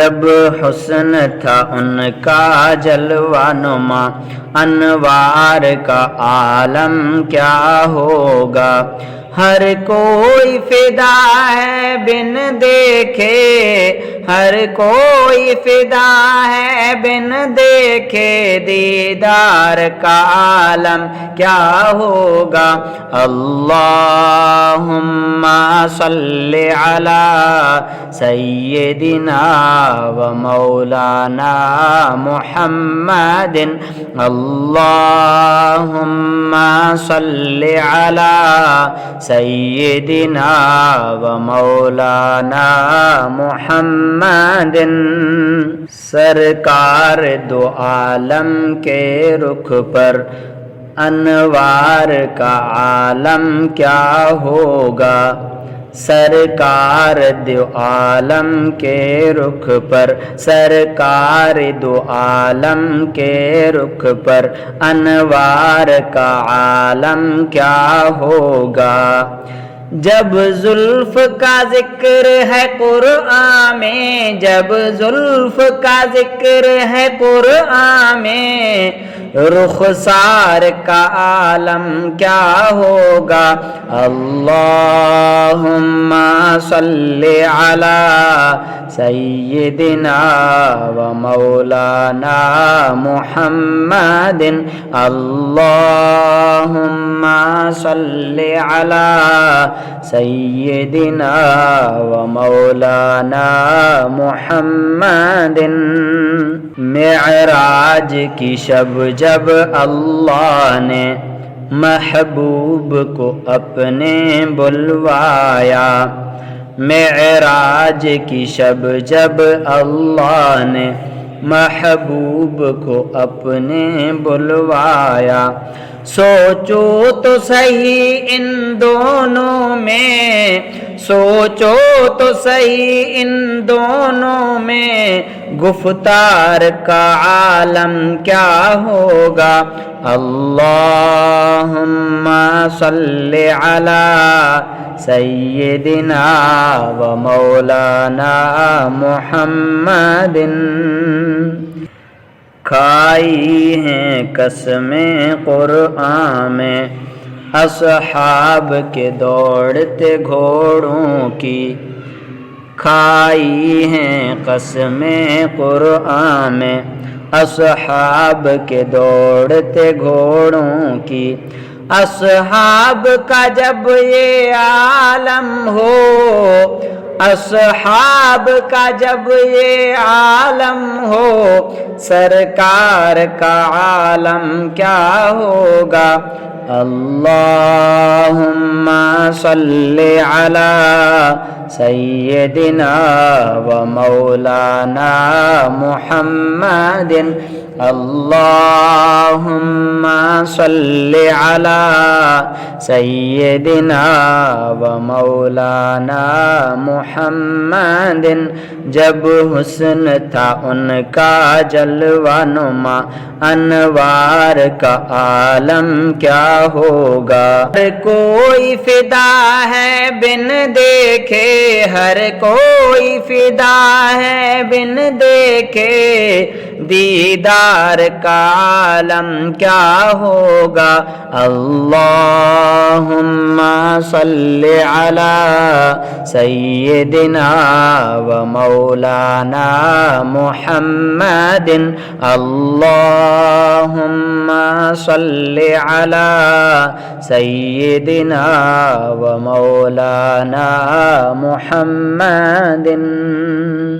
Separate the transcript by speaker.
Speaker 1: جب حسن تھا ان کا جلوہ نما، انوار کا عالم کیا ہوگا۔ ہر کوئی فدا ہے بن دیکھے، ہر کوئی فدا ہے بن دیکھے، دیدار کا عالم کیا ہوگا۔ اللہم صلی علی سیدنا و مولانا محمد، اللہم صلی علی سیدنا و مولانا محمد۔ سرکار دو عالم کے رخ پر انوار کا عالم کیا ہوگا۔ سرکار دو عالم کے رخ پر، سرکار دو عالم کے رخ پر انوار کا عالم کیا ہوگا۔ جب زلف کا ذکر ہے قرآن میں، جب زلف کا ذکر ہے قرآن میں، رخسار کا عالم کیا ہوگا۔ اللہم صلی علی سیدنا و مولانا محمد، اللہم صلی علی سیدنا و مولانا محمد۔ معراج کی شب جب اللہ نے محبوب کو اپنے بلوایا، معراج کی شب جب اللہ نے محبوب کو اپنے بلوایا، سوچو تو صحیح ان دونوں میں، سوچو تو صحیح ان دونوں میں، گفتار کا عالم کیا ہوگا۔ اللہم صلی علی سیدنا و مولانا محمد۔ کھائی ہیں قسمیں قرآن میں اصحاب کے دوڑتے گھوڑوں کی، کھائی ہیں قسمیں قرآن میں اصحاب کے دوڑتے گھوڑوں کی۔ اصحاب کا جب یہ عالم ہو، اصحاب کا جب یہ عالم ہو، سرکار کا عالم کیا ہوگا۔ اللہم صلی علی سیدنا و مولانا محمد، اللہم صلی علی سیدنا و مولانا محمد۔ جب حسن تھا ان کا جلوہ نما، انوار کا عالم کیا ہوگا۔ ہر کوئی فدا ہے بن دیکھے، ہر کوئی فدا ہے بن دیکھے، دیدار کا عالم کیا ہوگا۔ اللہم صلی علی سیدنا و مولانا محمد، اللہم صلی علی سیدنا و مولانا محمد۔